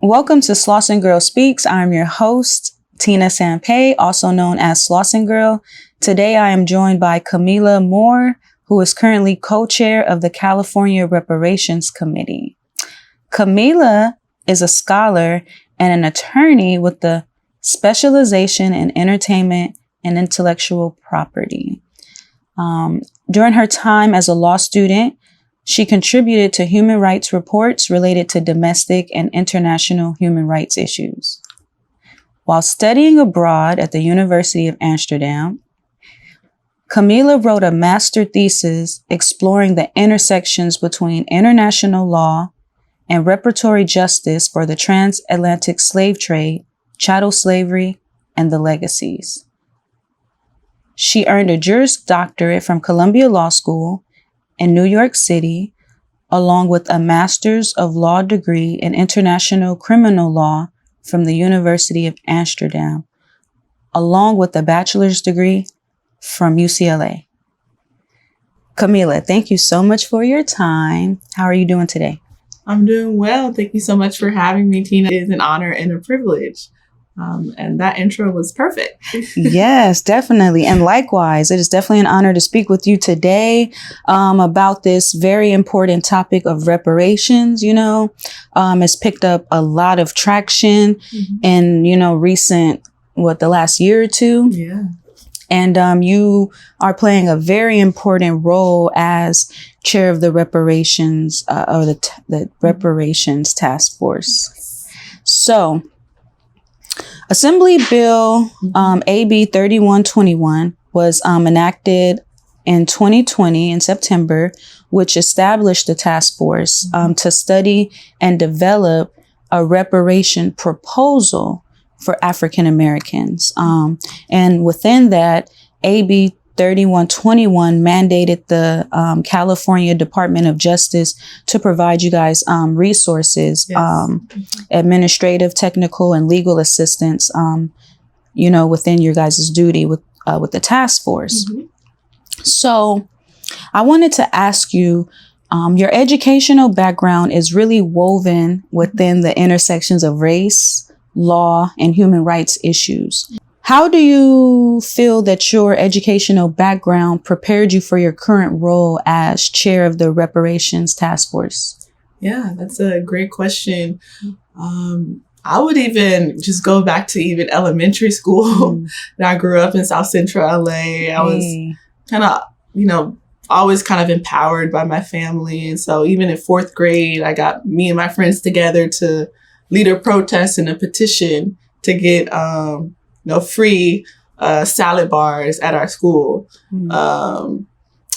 Welcome to Slauson Girl Speaks. I'm your host, Tina Sampay, also known as Slauson Girl. Today I am joined by Kamilah Moore, who is currently co-chair of the California Reparations Committee. Kamilah is a scholar and an attorney with the specialization in entertainment and intellectual property. During her time as a law student, she contributed to human rights reports related to domestic and international human rights issues. While studying abroad at the University of Amsterdam, Kamilah wrote a master thesis exploring the intersections between international law and reparatory justice for the transatlantic slave trade, chattel slavery, and the legacies. She earned a Juris Doctorate from Columbia Law School in New York City, along with a Master's of Law degree in International Criminal Law from the University of Amsterdam, along with a Bachelor's degree from UCLA. Kamilah, thank you so much for your time. How are you doing today? I'm doing well. Thank you so much for having me, Tina. It is an honor and a privilege. And that intro was perfect. Yes, definitely. And likewise, it is definitely an honor to speak with you today about this very important topic of reparations. It's picked up a lot of traction in, recent, the last year or two. Yeah. And you are playing a very important role as chair of the reparations or the Reparations Task Force. So, Assembly Bill AB 3121 was enacted in 2020 in September, which established the task force to study and develop a reparation proposal for African Americans. And within that, AB 3121 mandated the California Department of Justice to provide you guys resources, administrative, technical, and legal assistance, within your guys' duty with the task force. So I wanted to ask you, your educational background is really woven within the intersections of race, law, and human rights issues. How do you feel that your educational background prepared you for your current role as chair of the Reparations Task Force? Yeah, that's a great question. I would even just go back to even elementary school. I grew up in South Central LA. I was kind of, always kind of empowered by my family. And so even in fourth grade, I got me and my friends together to lead a protest and a petition to get free salad bars at our school.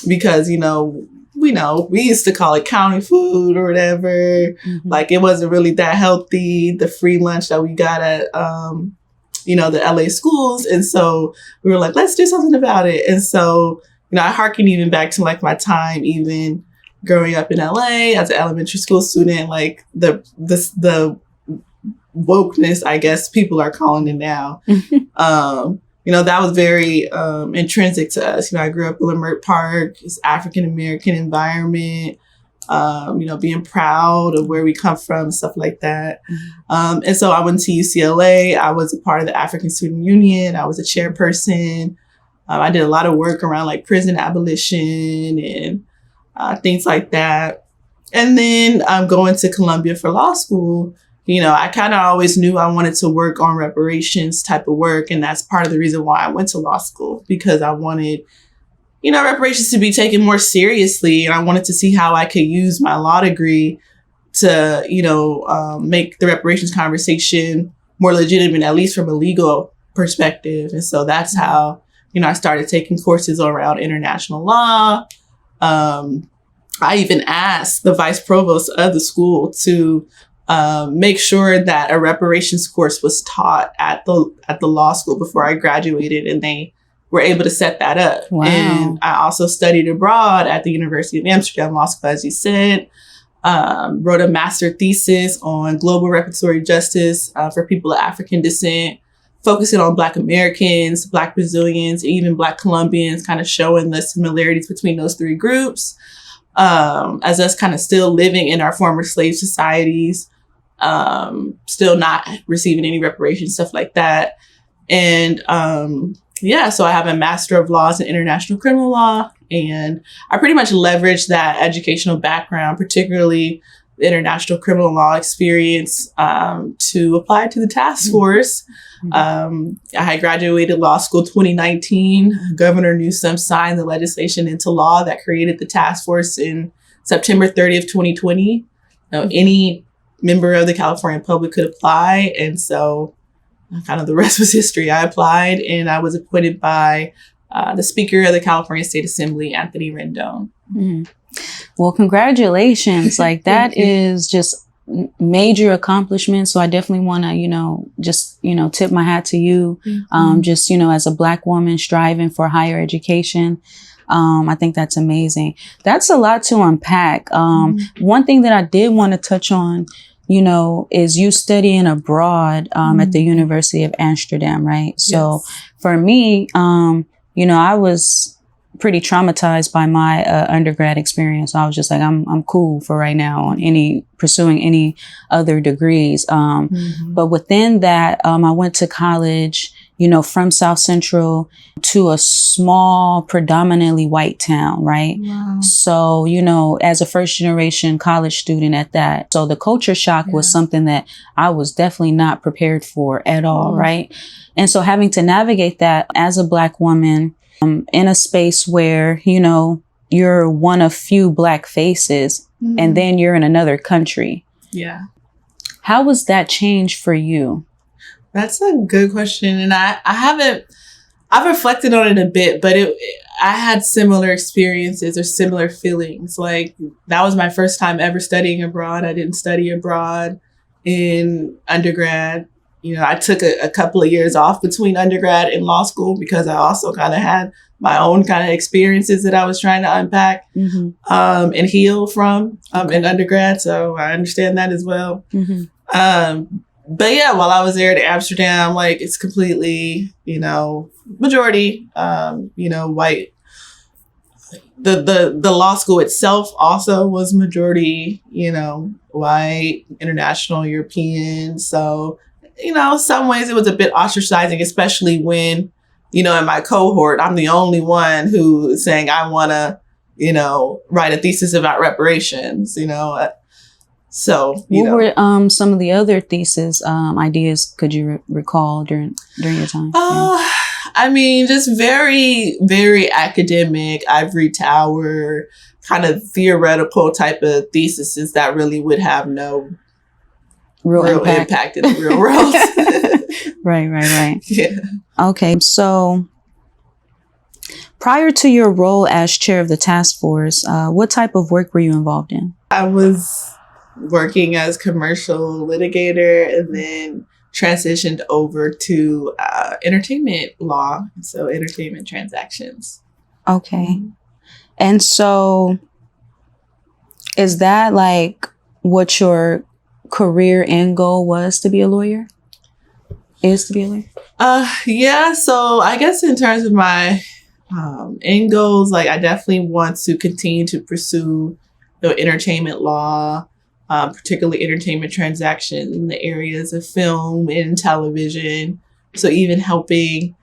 Because, we used to call it county food or whatever. Like it wasn't really that healthy, the free lunch that we got at, the LA schools. And so we were like, let's do something about it. And so, I hearken even back to like my time, even growing up in LA as an elementary school student, like the wokeness, I guess people are calling it now. That was very intrinsic to us. I grew up in Leimert Park, it's African-American environment, being proud of where we come from, stuff like that. And so I went to UCLA. I was a part of the African Student Union. I was a chairperson. I did a lot of work around like prison abolition and things like that. And then I'm going to Columbia for law school. I kind of always knew I wanted to work on reparations type of work. And that's part of the reason why I went to law school, because I wanted, reparations to be taken more seriously. And I wanted to see how I could use my law degree to, make the reparations conversation more legitimate, at least from a legal perspective. And so that's how, I started taking courses around international law. I even asked the vice provost of the school to make sure that a reparations course was taught at the law school before I graduated, and they were able to set that up. Wow. And I also studied abroad at the University of Amsterdam Law School, as you said. Wrote a master thesis on global reparatory justice for people of African descent, focusing on Black Americans, Black Brazilians, even Black Colombians, kind of showing the similarities between those three groups, as us kind of still living in our former slave societies. still not receiving any reparations, stuff like that. And so I have a Master of Laws in International Criminal Law, and I pretty much leveraged that educational background, particularly the international criminal law experience, to apply to the task force. I had graduated law school 2019. Governor Newsom signed the legislation into law that created the task force in September 30th, 2020. Now, any member of the California public could apply. And so kind of the rest was history. I applied and I was appointed by the Speaker of the California State Assembly, Anthony Rendon. Mm-hmm. Well, congratulations. Like that is just major accomplishment. So I definitely want to, tip my hat to you. As a Black woman striving for higher education. I think that's amazing. That's a lot to unpack. One thing that I did want to touch on, is you studying abroad, at the University of Amsterdam, right? Yes. So for me, I was pretty traumatized by my undergrad experience. I was just like, I'm cool for right now on pursuing any other degrees. But within that, I went to college, from South Central to a small, predominantly white town, right? Wow. So, as a first generation college student at that. So the culture shock was something that I was definitely not prepared for at all, right? And so having to navigate that as a Black woman, in a space where, you're one of few Black faces and then you're in another country. Yeah. How was that change for you? That's a good question. And I've reflected on it a bit, but I had similar experiences or similar feelings. Like that was my first time ever studying abroad. I didn't study abroad in undergrad. I took a couple of years off between undergrad and law school because I also kind of had my own kind of experiences that I was trying to unpack and heal from in undergrad. So I understand that as well. But yeah, while I was there at Amsterdam, like it's completely, majority, white. The law school itself also was majority, white, international, European. So, some ways it was a bit ostracizing, especially when, in my cohort, I'm the only one who is saying I want to, write a thesis about reparations, So, what were some of the other thesis ideas could you recall during your time? Just very, very academic, ivory tower, kind of theoretical type of theses that really would have no real impact in the real world. Right. Yeah. Okay, so prior to your role as chair of the task force, what type of work were you involved in? I was working as commercial litigator and then transitioned over to entertainment law, so entertainment transactions. Okay. And so is that like what your career end goal was, to be a lawyer? Yeah, so I guess in terms of my end goals, like I definitely want to continue to pursue entertainment law, particularly entertainment transactions in the areas of film and television. So even helping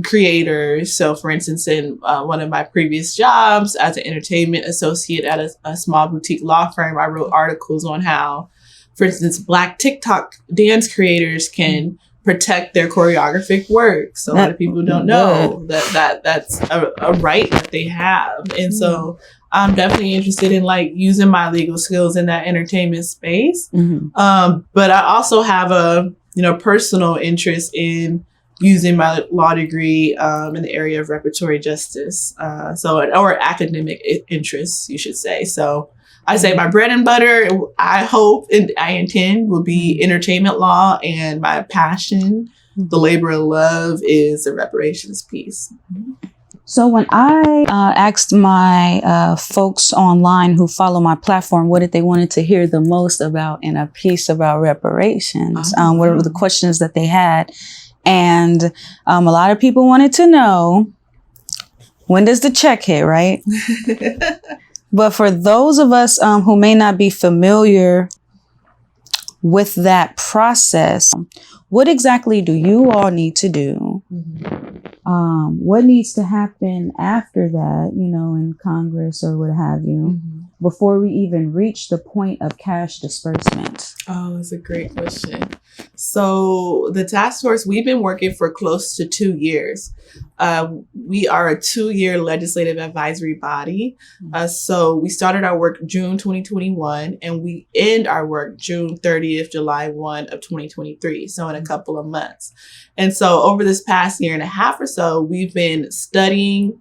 creators. So for instance, in one of my previous jobs as an entertainment associate at a small boutique law firm, I wrote articles on how, for instance, Black TikTok dance creators can protect their choreographic work. So a lot of people don't know that that's a right that they have. And so I'm definitely interested in like using my legal skills in that entertainment space. But I also have a, personal interest in using my law degree in the area of reparatory justice. Or academic interests, you should say. So I say my bread and butter, I hope and I intend, will be entertainment law, and my passion, the labor of love, is the reparations piece. So when I asked my folks online who follow my platform, what did they wanted to hear the most about in a piece about reparations? What were the questions that they had? And a lot of people wanted to know, when does the check hit, right? But for those of us who may not be familiar with that process, what exactly do you all need to do? What needs to happen after that, in Congress or what have you, before we even reach the point of cash disbursement? Oh, that's a great question. So the task force, we've been working for close to 2 years. We are a 2-year legislative advisory body. So we started our work June 2021 and we end our work June 30th, July 1 of 2023. So in a couple of months. And so over this past year and a half or so, we've been studying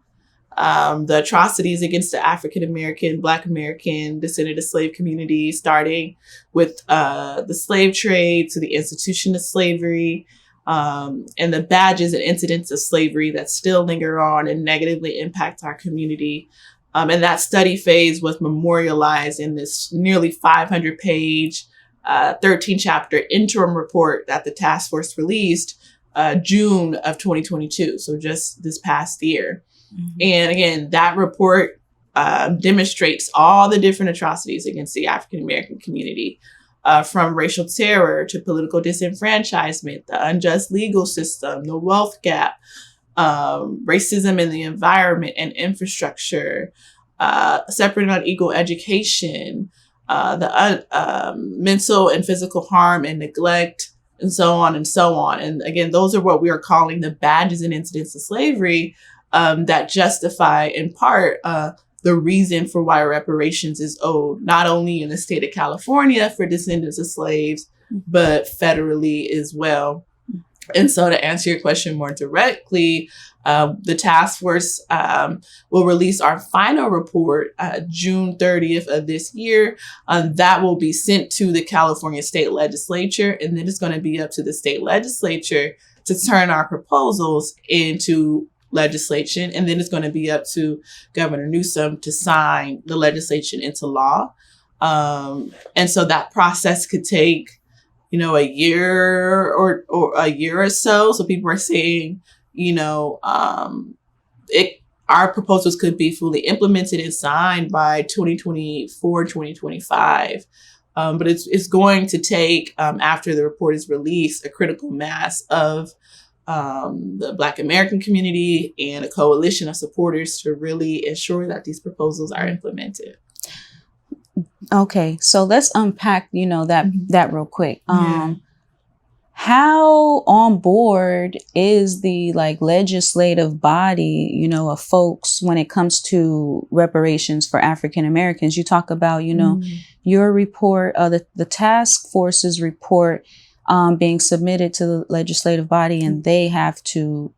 the atrocities against the African American, Black American, descendant of slave community, starting with the slave trade to the institution of slavery, and the badges and incidents of slavery that still linger on and negatively impact our community. And that study phase was memorialized in this nearly 500-page, 13-chapter interim report that the task force released June of 2022, so just this past year. And again, that report demonstrates all the different atrocities against the African American community, from racial terror to political disenfranchisement, the unjust legal system, the wealth gap, racism in the environment and infrastructure, separate and unequal education, the mental and physical harm and neglect, and so on and so on. And again, those are what we are calling the badges and incidents of slavery, that justify in part the reason for why reparations is owed, not only in the state of California for descendants of slaves, but federally as well. And so to answer your question more directly, the task force will release our final report June 30th of this year. That will be sent to the California state legislature, and then it's going to be up to the state legislature to turn our proposals into legislation, and then it's going to be up to Governor Newsom to sign the legislation into law. And so that process could take, a year or a year or so. So people are saying, our proposals could be fully implemented and signed by 2024, 2025. But it's going to take, after the report is released, a critical mass of the Black American community and a coalition of supporters to really ensure that these proposals are implemented. Okay, so let's unpack, that real quick. How on board is the legislative body, of folks when it comes to reparations for African Americans? You talk about, your report, the task force's report, being submitted to the legislative body, and they have to,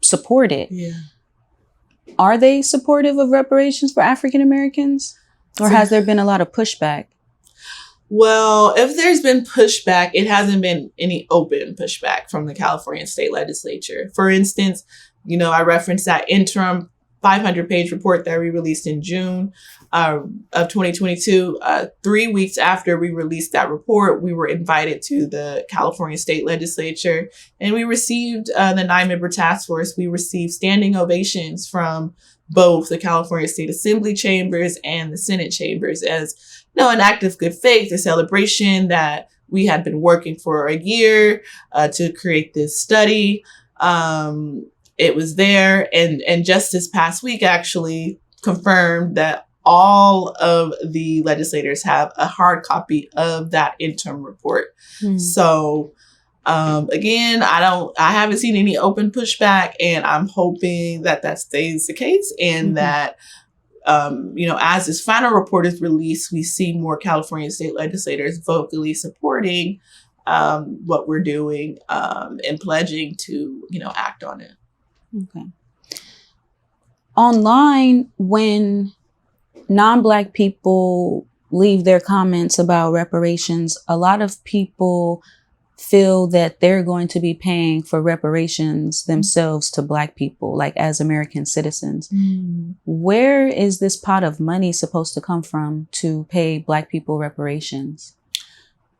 support it. Yeah. Are they supportive of reparations for African Americans, or has there been a lot of pushback? Well, if there's been pushback, it hasn't been any open pushback from the California state legislature. For instance, I referenced that interim 500-page report that we released in June of 2022. 3 weeks after we released that report, we were invited to the California state legislature, and we received the 9-member task force. We received standing ovations from both the California State Assembly chambers and the Senate chambers as an act of good faith, a celebration that we had been working for a year to create this study. It was there, and just this past week actually confirmed that all of the legislators have a hard copy of that interim report. So again, I haven't seen any open pushback, and I'm hoping that stays the case, and that as this final report is released, we see more California state legislators vocally supporting what we're doing and pledging to act on it. Okay. Online, when non-Black people leave their comments about reparations, a lot of people feel that they're going to be paying for reparations themselves to Black people, as American citizens. Where is this pot of money supposed to come from to pay Black people reparations?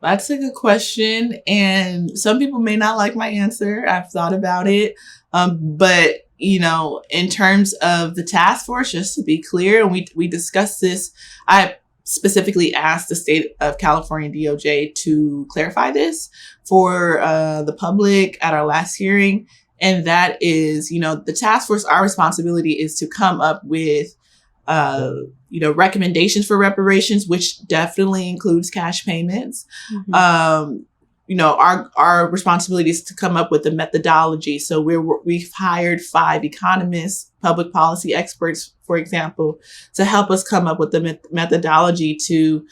That's a good question. And some people may not like my answer. I've thought about it. But, in terms of the task force, just to be clear, and we discussed this, I specifically asked the state of California DOJ to clarify this for the public at our last hearing. And that is, the task force, our responsibility is to come up with, recommendations for reparations, which definitely includes cash payments. Our responsibility is to come up with the methodology. So we've hired 5 economists, public policy experts, for example, to help us come up with the methodology to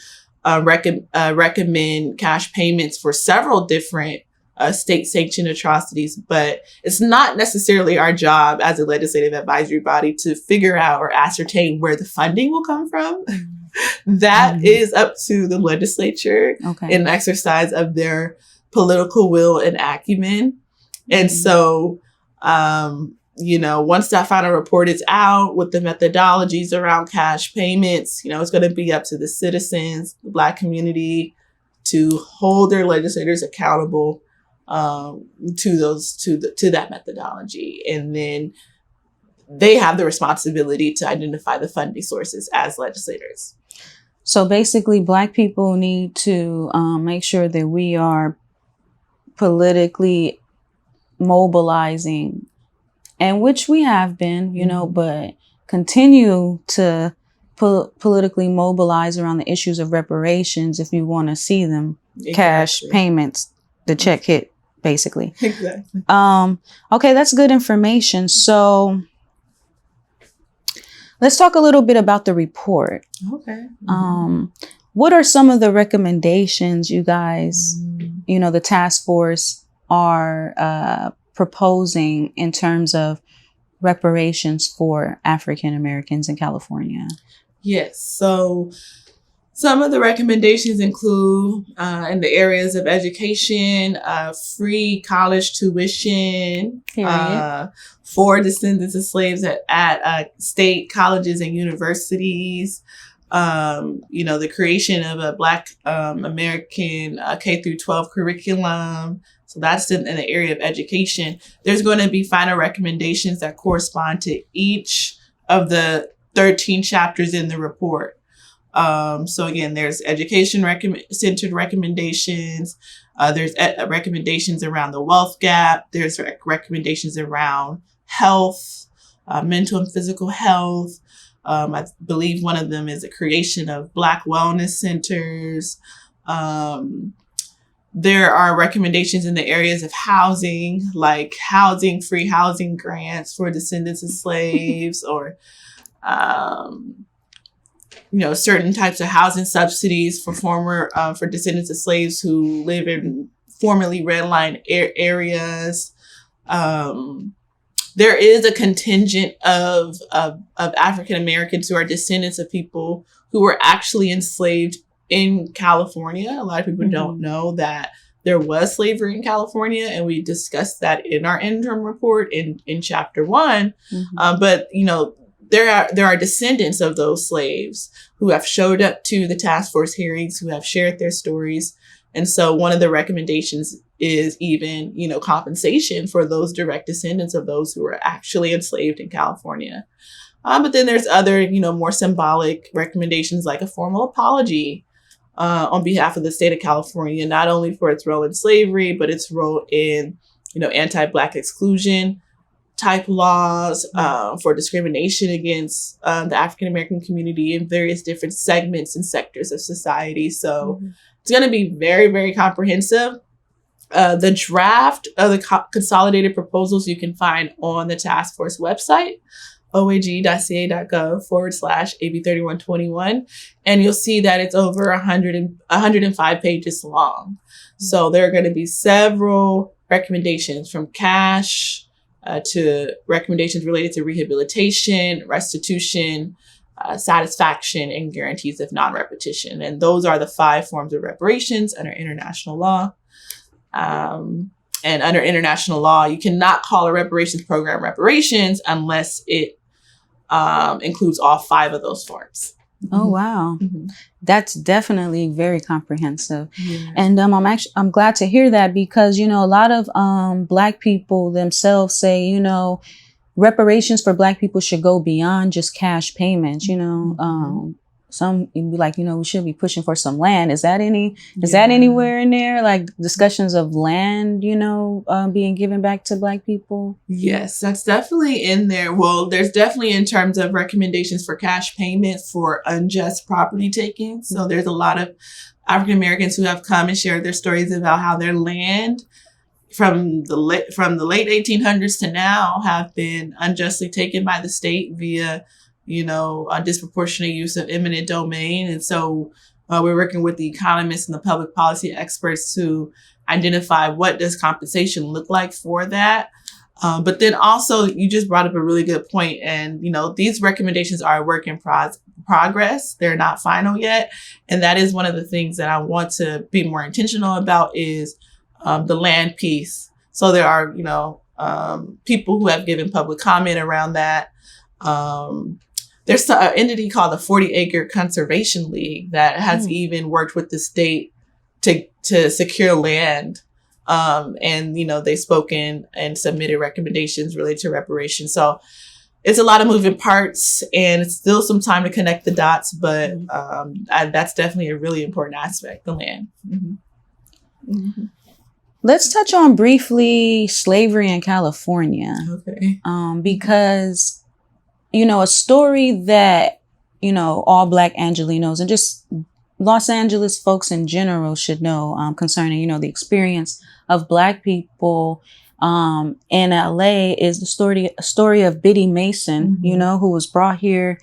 recommend cash payments for several different state-sanctioned atrocities. But it's not necessarily our job as a legislative advisory body to figure out or ascertain where the funding will come from. That is up to the legislature in exercise of their political will and acumen. And so, once that final report is out with the methodologies around cash payments, it's going to be up to the citizens, the Black community, to hold their legislators accountable to that methodology. And then they have the responsibility to identify the funding sources as legislators. So basically, Black people need to make sure that we are politically mobilizing, and which we have been, but continue to politically mobilize around the issues of reparations if you want to see them cash payments, the check hit, basically. Exactly. Okay, that's good information. So let's talk a little bit about the report. Okay. What are some of the recommendations you guys, the task force are proposing in terms of reparations for African Americans in California? Yes. So some of the recommendations include in the areas of education, free college tuition for descendants of slaves at state colleges and universities. The creation of a Black American K through 12 curriculum. So that's in the area of education. There's going to be final recommendations that correspond to each of the 13 chapters in the report. So again, there's education centered recommendations. There's recommendations around the wealth gap. There's recommendations around health, mental and physical health. I believe one of them is the creation of Black wellness centers. There are recommendations in the areas of housing, like free housing grants for descendants of slaves, or certain types of housing subsidies for for descendants of slaves who live in formerly redlined areas. There is a contingent of African Americans who are descendants of people who were actually enslaved in California. A lot of people don't know that there was slavery in California, and we discussed that in our interim report in chapter 1. But there are descendants of those slaves who have showed up to the task force hearings, who have shared their stories. And so one of the recommendations is even, compensation for those direct descendants of those who were actually enslaved in California. But then there's other, more symbolic recommendations, like a formal apology on behalf of the state of California, not only for its role in slavery, but its role in, anti-Black exclusion type laws, for discrimination against the African American community in various different segments and sectors of society. So it's going to be very, very comprehensive. The draft of the consolidated proposals you can find on the task force website, oag.ca.gov/AB3121. And you'll see that it's over 105 pages long. So there are going to be several recommendations, from cash to recommendations related to rehabilitation, restitution, satisfaction, and guarantees of non-repetition. And those are the 5 forms of reparations under international law. And under international law, you cannot call a reparations program reparations unless it includes all 5 of those forms. Oh, wow. That's definitely very comprehensive. And I'm glad to hear that, because, a lot of Black people themselves say, reparations for Black people should go beyond just cash payments, some you'd be like, we should be pushing for some land. Is that anywhere in there? Like discussions of land, being given back to Black people? Yes, that's definitely in there. Well, there's definitely in terms of recommendations for cash payments for unjust property taking. So there's a lot of African Americans who have come and shared their stories about how their land from the late 1800s to now have been unjustly taken by the state via, a disproportionate use of eminent domain. And so we're working with the economists and the public policy experts to identify what does compensation look like for that. But then also you just brought up a really good point. And, these recommendations are a work in progress. They're not final yet. And that is one of the things that I want to be more intentional about is the land piece. So there are, people who have given public comment around that. There's an entity called the 40-Acre Conservation League that has even worked with the state to secure land. And, they've spoken and submitted recommendations related to reparations. So it's a lot of moving parts and it's still some time to connect the dots, but that's definitely a really important aspect, the land. Mm-hmm. Mm-hmm. Let's touch on briefly slavery in California. Okay. Because, a story that, all Black Angelenos and just Los Angeles folks in general should know concerning, the experience of Black people in LA is the story of Biddy Mason, who was brought here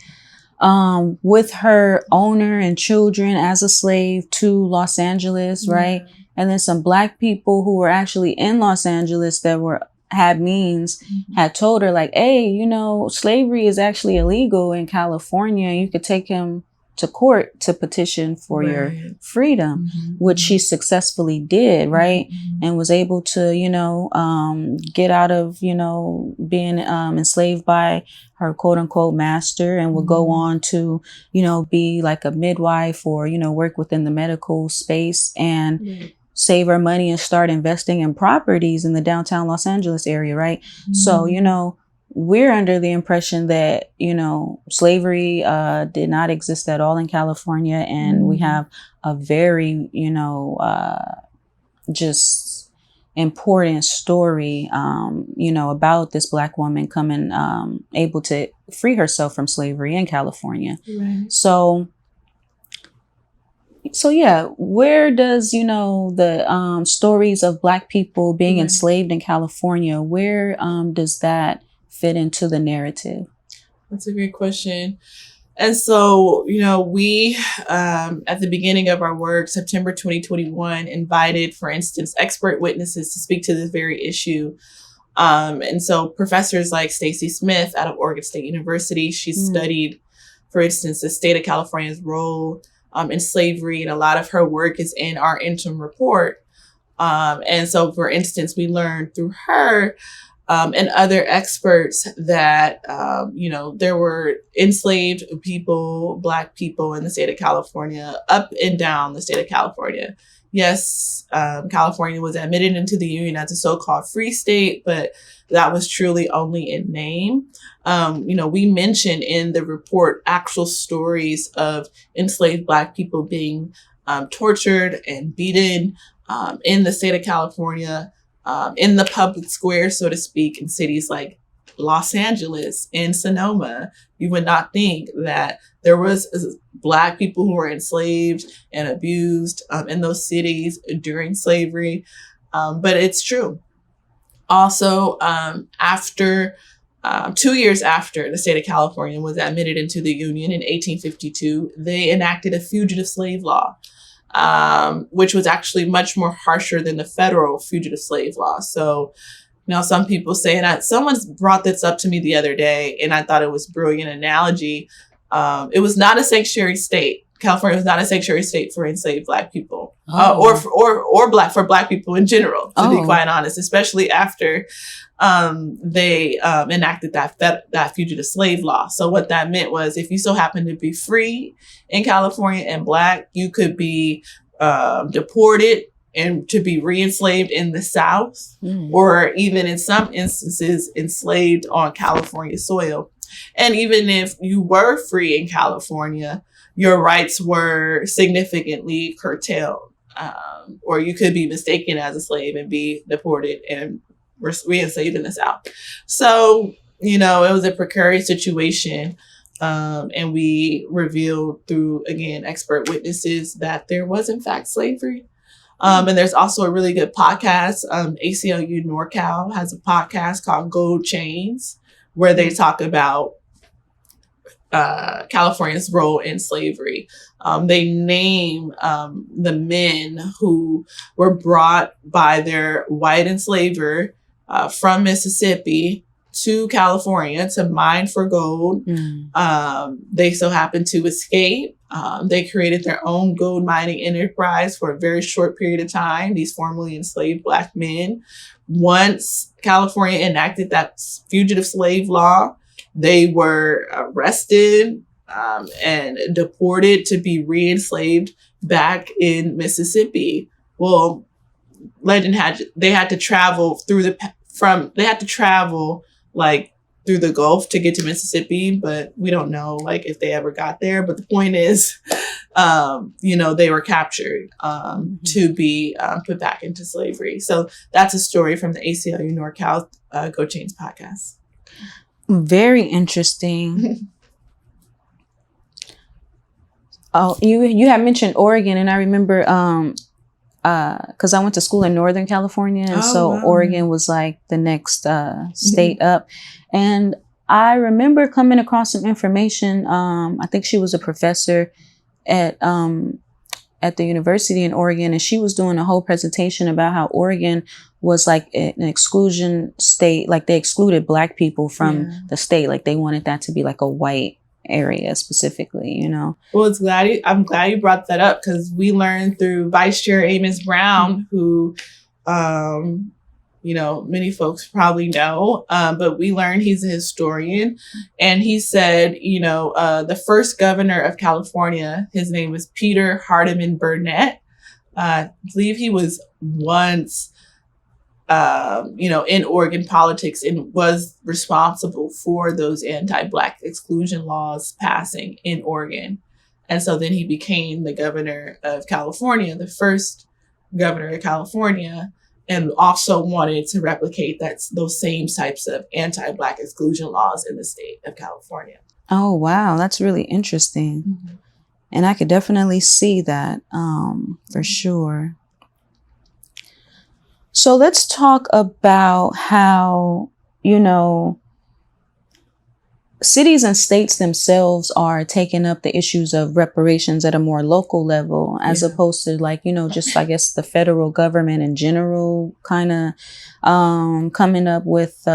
with her owner and children as a slave to Los Angeles, right? And then some Black people who were actually in Los Angeles that had means had told her like, hey, slavery is actually illegal in California. You could take him to court to petition for your freedom, which she successfully did, right? And was able to, get out of, being enslaved by her quote unquote master and would go on to, be like a midwife or, work within the medical space and save her money and start investing in properties in the downtown Los Angeles area, right? So, we're under the impression that, slavery did not exist at all in California. And we have a very, just important story, about this Black woman coming, able to free herself from slavery in California. Right. So yeah, where does, the stories of Black people being enslaved in California, where does that fit into the narrative? That's a great question. And so, we, at the beginning of our work, September 2021, invited, for instance, expert witnesses to speak to this very issue. And so professors like Stacy Smith out of Oregon State University, she studied, for instance, the state of California's role in slavery, and a lot of her work is in our interim report. And so, for instance, we learned through her and other experts that, there were enslaved people, Black people in the state of California, up and down the state of California. Yes, California was admitted into the Union as a so-called free state, but that was truly only in name. We mentioned in the report actual stories of enslaved Black people being tortured and beaten in the state of California, in the public square, so to speak, in cities like Los Angeles and Sonoma. You would not think that there was Black people who were enslaved and abused in those cities during slavery, but it's true. Also, after 2 years after the state of California was admitted into the Union in 1852, they enacted a fugitive slave law, which was actually much more harsher than the federal fugitive slave law. So, some people say, and someone's brought this up to me the other day, and I thought it was a brilliant analogy. It was not a sanctuary state. California was not a sanctuary state for enslaved Black people, or for Black people in general, to be quite honest, especially after they enacted that fugitive slave law. So what that meant was, if you so happened to be free in California and Black, you could be deported and to be re-enslaved in the South, or even in some instances enslaved on California soil. And even if you were free in California, your rights were significantly curtailed, or you could be mistaken as a slave and be deported and re-enslaved in the South. So, it was a precarious situation. And we revealed through, again, expert witnesses that there was, in fact, slavery. And there's also a really good podcast. ACLU NorCal has a podcast called Gold Chains, where they talk about California's role in slavery. They name the men who were brought by their white enslaver from Mississippi to California to mine for gold. They so happened to escape. They created their own gold mining enterprise for a very short period of time, these formerly enslaved Black men. Once California enacted that fugitive slave law, they were arrested and deported to be re-enslaved back in Mississippi. Well, legend had they had to travel like through the Gulf to get to Mississippi, but we don't know like if they ever got there. But the point is, they were captured to be put back into slavery. So that's a story from the ACLU NorCal Go Chains podcast. Very interesting. Oh, you had mentioned Oregon, and I remember because I went to school in Northern California, and wow. Oregon was like the next state up. And I remember coming across some information. I think she was a professor at the University in Oregon, and she was doing a whole presentation about how Oregon was like an exclusion state. Like they excluded Black people from the state. Like they wanted that to be like a white area specifically, Well, I'm glad you brought that up, because we learned through Vice Chair Amos Brown, who, many folks probably know, but we learned he's a historian, and he said, the first governor of California, his name was Peter Hardeman Burnett. I believe he was once in Oregon politics and was responsible for those anti-Black exclusion laws passing in Oregon. And so then he became the governor of California, the first governor of California, and also wanted to replicate those same types of anti-Black exclusion laws in the state of California. Oh, wow. That's really interesting. Mm-hmm. And I could definitely see that for sure. So let's talk about how, cities and states themselves are taking up the issues of reparations at a more local level, as opposed to like, just, I guess, the federal government in general kind of coming up with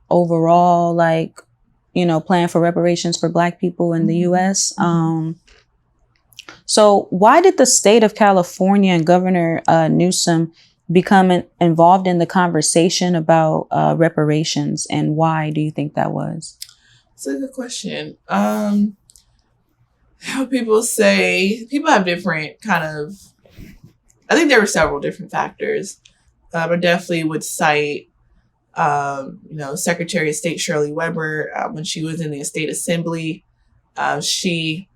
overall, like, plan for reparations for Black people in the U.S. So why did the state of California and Governor Newsom become involved in the conversation about reparations, and why do you think that was? That's a good question. How people have different I think there were several different factors. I definitely would cite, Secretary of State Shirley Weber, when she was in the State Assembly, she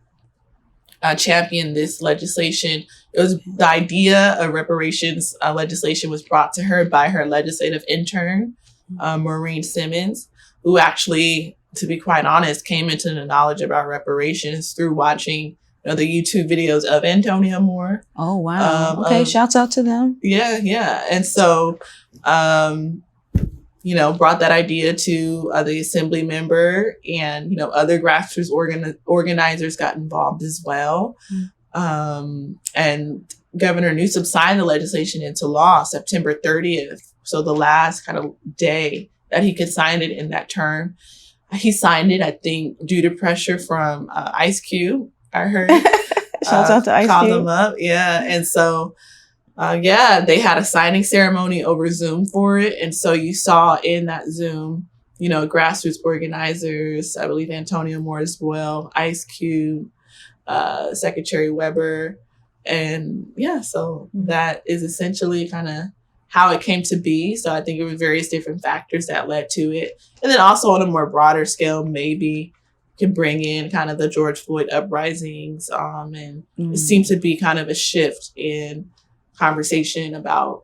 championed this legislation. It was the idea of reparations legislation was brought to her by her legislative intern, Maureen Simmons, who actually, to be quite honest, came into the knowledge about reparations through watching the YouTube videos of Antonio Moore. Oh, wow. Okay, shouts out to them. Yeah. And so, brought that idea to the assembly member, and, other grassroots organizers got involved as well. And Governor Newsom signed the legislation into law September 30th. So the last kind of day that he could sign it in that term. He signed it, I think, due to pressure from Ice Cube. I heard. Shouts out to Ice Cube. Called him up. Yeah. And so, they had a signing ceremony over Zoom for it. And so you saw in that Zoom, grassroots organizers, I believe Antonio Moore as well, Ice Cube, Secretary Weber. And so that is essentially kind of how it came to be. So I think it was various different factors that led to it. And then also on a more broader scale, maybe can bring in kind of the George Floyd uprisings. And it seems to be kind of a shift in conversation about,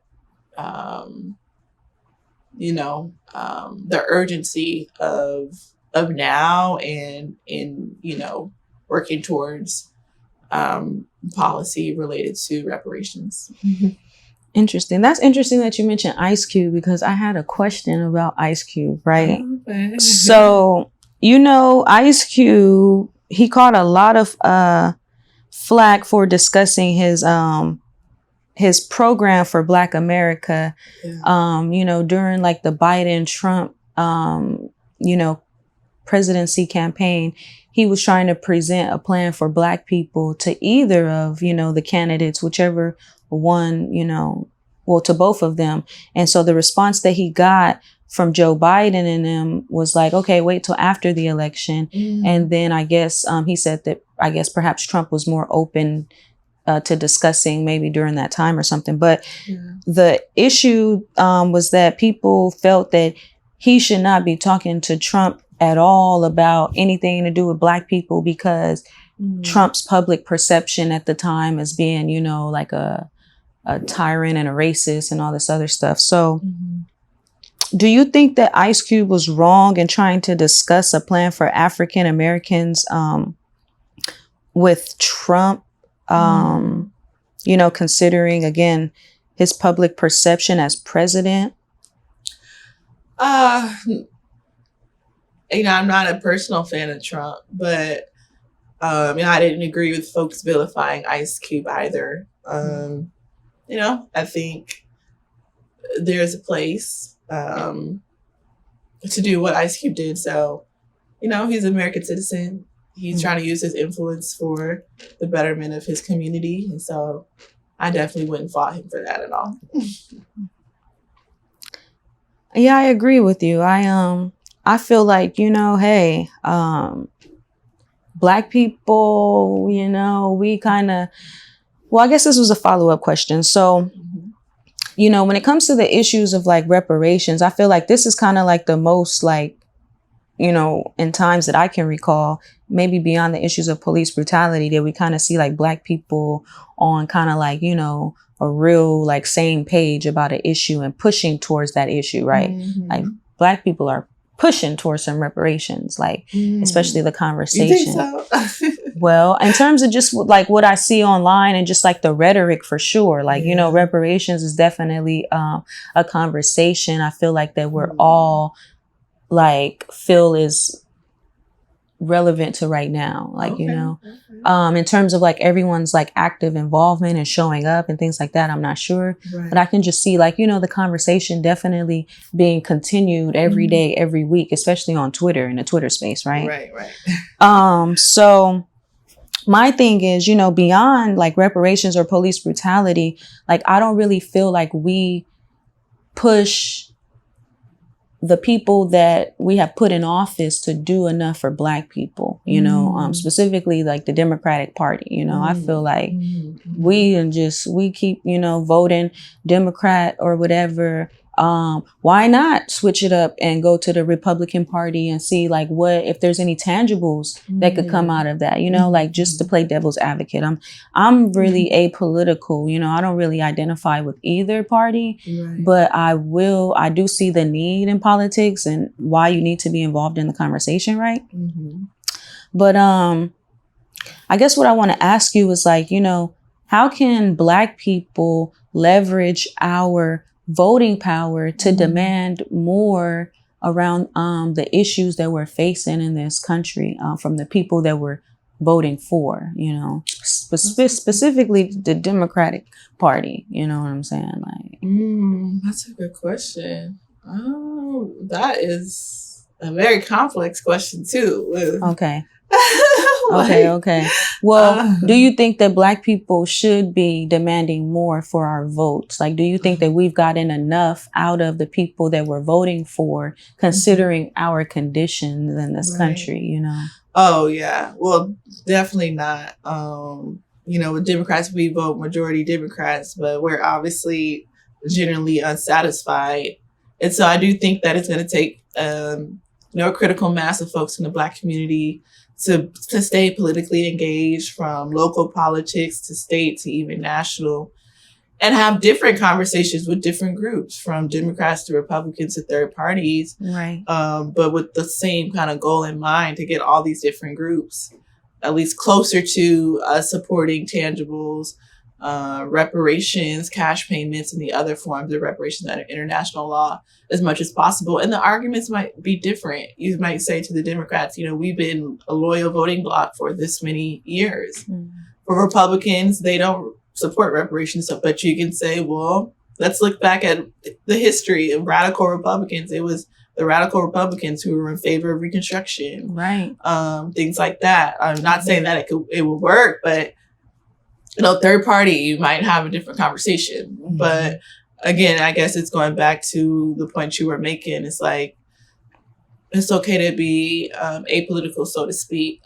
the urgency of now and in, working towards policy related to reparations. Interesting. That's interesting that you mentioned Ice Cube, because I had a question about Ice Cube, right? Okay. So, Ice Cube, he caught a lot of flack for discussing his program for Black America, during like the Biden-Trump, presidency campaign. He was trying to present a plan for Black people to either of, the candidates, whichever one, to both of them. And so the response that he got from Joe Biden and them was like, okay, wait till after the election. And then I guess he said that perhaps Trump was more open to discussing maybe during that time or something. But the issue was that people felt that he should not be talking to Trump at all about anything to do with Black people, because Trump's public perception at the time as being, like a tyrant and a racist and all this other stuff. So do you think that Ice Cube was wrong in trying to discuss a plan for African Americans with Trump, considering, again, his public perception as president? I'm not a personal fan of Trump, but, I didn't agree with folks vilifying Ice Cube either. I think there's a place to do what Ice Cube did. So, he's an American citizen. He's trying to use his influence for the betterment of his community. And so I definitely wouldn't fault him for that at all. Yeah, I agree with you. I feel like, hey, Black people, we kind of, well, I guess this was a follow-up question. So, when it comes to the issues of like reparations, I feel like this is kind of like the most like, in times that I can recall, maybe beyond the issues of police brutality, that we kind of see like Black people on kind of like, a real like same page about an issue and pushing towards that issue, right? Like Black people are pushing towards some reparations, like especially the conversation. You think so? Well, in terms of just like what I see online and just like the rhetoric, for sure, like, reparations is definitely a conversation I feel like that we're all like feel is relevant to right now, like, in terms of like everyone's like active involvement and showing up and things like that, I'm not sure, but I can just see like, the conversation definitely being continued every day, every week, especially on Twitter, in the Twitter space, right? Right. So my thing is, beyond like reparations or police brutality, like I don't really feel like we push the people that we have put in office to do enough for Black people, specifically like the Democratic Party. I feel like we keep, voting Democrat or whatever. Why not switch it up and go to the Republican Party and see like what, if there's any tangibles that could come out of that, like just to play devil's advocate. I'm really apolitical, I don't really identify with either party, but I do see the need in politics and why you need to be involved in the conversation, right? But I guess what I want to ask you is like, how can Black people leverage our voting power to demand more around the issues that we're facing in this country from the people that we're voting for, specifically the Democratic Party, you know what I'm saying? Like, that's a good question. Oh, that is a very complex question too. Okay. Okay. Well, do you think that Black people should be demanding more for our votes? Like, do you think that we've gotten enough out of the people that we're voting for, considering our conditions in this country, Oh, yeah. Well, definitely not. With Democrats, we vote majority Democrats, but we're obviously generally unsatisfied. And so I do think that it's going to take a critical mass of folks in the Black community to stay politically engaged, from local politics to state to even national, and have different conversations with different groups, from Democrats to Republicans to third parties, Right. But with the same kind of goal in mind, to get all these different groups at least closer to supporting tangibles, reparations, cash payments, and the other forms of reparations under international law as much as possible. And the arguments might be different. You might say to the Democrats, we've been a loyal voting bloc for this many years. Mm-hmm. For Republicans, they don't support reparations, but you can say, well, let's look back at the history of radical Republicans. It was the radical Republicans who were in favor of Reconstruction, right? Things like that. I'm not saying that it will work, but third party, you might have a different conversation. Mm-hmm. But again, I guess it's going back to the point you were making. It's like, it's okay to be apolitical, so to speak,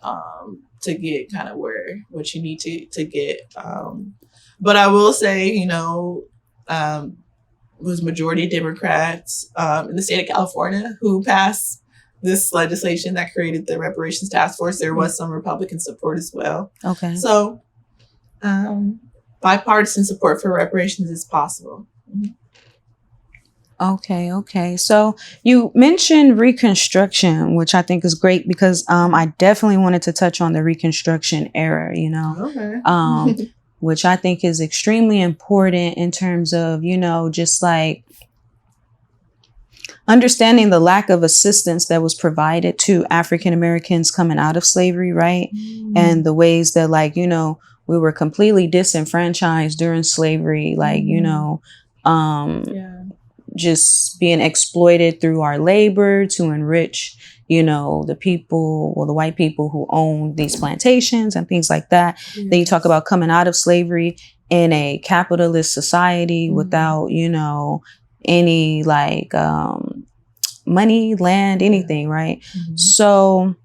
to get kind of what you need to get. But I will say, was majority Democrats in the state of California who passed this legislation that created the Reparations Task Force. There was some Republican support as well. Okay. So bipartisan support for reparations is possible. Mm-hmm. Okay. So you mentioned Reconstruction, which I think is great because I definitely wanted to touch on the Reconstruction era, Okay. Which I think is extremely important in terms of, just like understanding the lack of assistance that was provided to African Americans coming out of slavery, right? Mm-hmm. And the ways that, like, we were completely disenfranchised during slavery, like, just being exploited through our labor to enrich, the white people who own these plantations and things like that. Yes. Then you talk about coming out of slavery in a capitalist society without, any like money, land, anything, right? Mm-hmm. So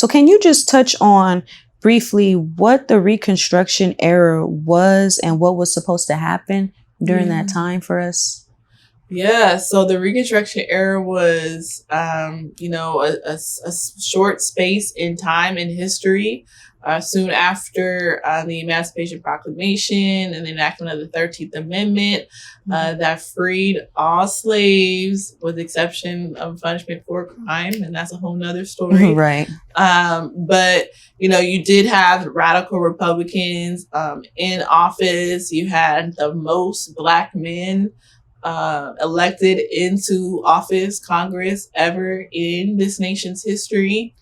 can you just touch on briefly what the Reconstruction era was and what was supposed to happen during that time for us? Yeah, so the Reconstruction era was, a short space in time in history, soon after the Emancipation Proclamation and the enactment of the 13th Amendment, that freed all slaves with the exception of punishment for crime. And that's a whole nother story. Right. But, you did have radical Republicans in office. You had the most Black men elected into office, Congress, ever in this nation's history.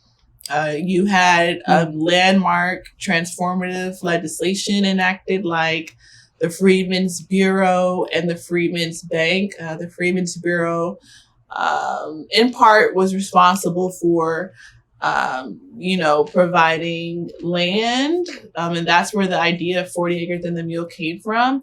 You had landmark transformative legislation enacted, like the Freedmen's Bureau and the Freedmen's Bank. The Freedmen's Bureau, in part, was responsible for providing land. And that's where the idea of 40 acres and the mule came from.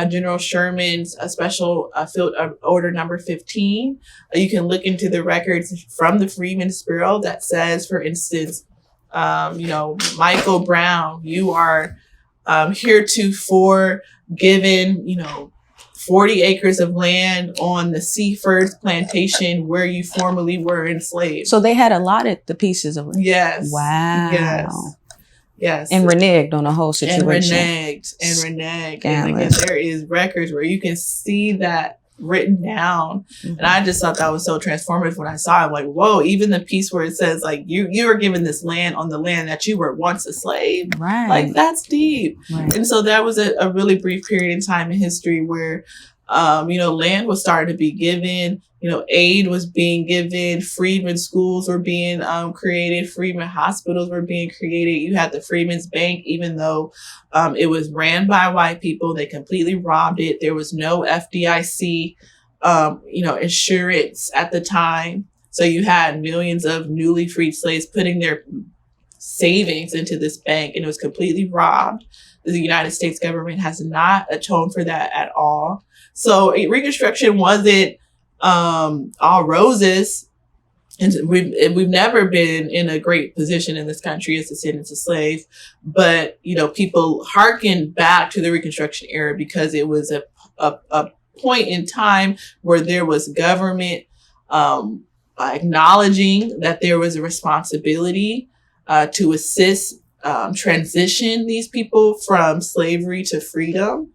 General Sherman's special field order number 15. You can look into the records from the Freedmen's Bureau that says, for instance, Michael Brown, you are heretofore given, 40 acres of land on the Seaford plantation where you formerly were enslaved. So they had allotted the pieces of it. Yes. Wow. Yes. And reneged on the whole situation. And reneged. And again, there is records where you can see that written down. Mm-hmm. And I just thought that was so transformative when I saw it. Like, whoa, even the piece where it says, like, you were given this land on the land that you were once a slave. Right. Like, that's deep. Right. And so that was a really brief period in time in history where, land was starting to be given, aid was being given, freedmen schools were being created, freedmen hospitals were being created. You had the Freedmen's Bank, even though it was ran by white people, they completely robbed it. There was no FDIC, insurance at the time. So you had millions of newly freed slaves putting their savings into this bank, and it was completely robbed. The United States government has not atoned for that at all. So Reconstruction wasn't all roses. And we've never been in a great position in this country as descendants of slaves. But, people hearken back to the Reconstruction era because it was a point in time where there was government acknowledging that there was a responsibility to assist transition these people from slavery to freedom.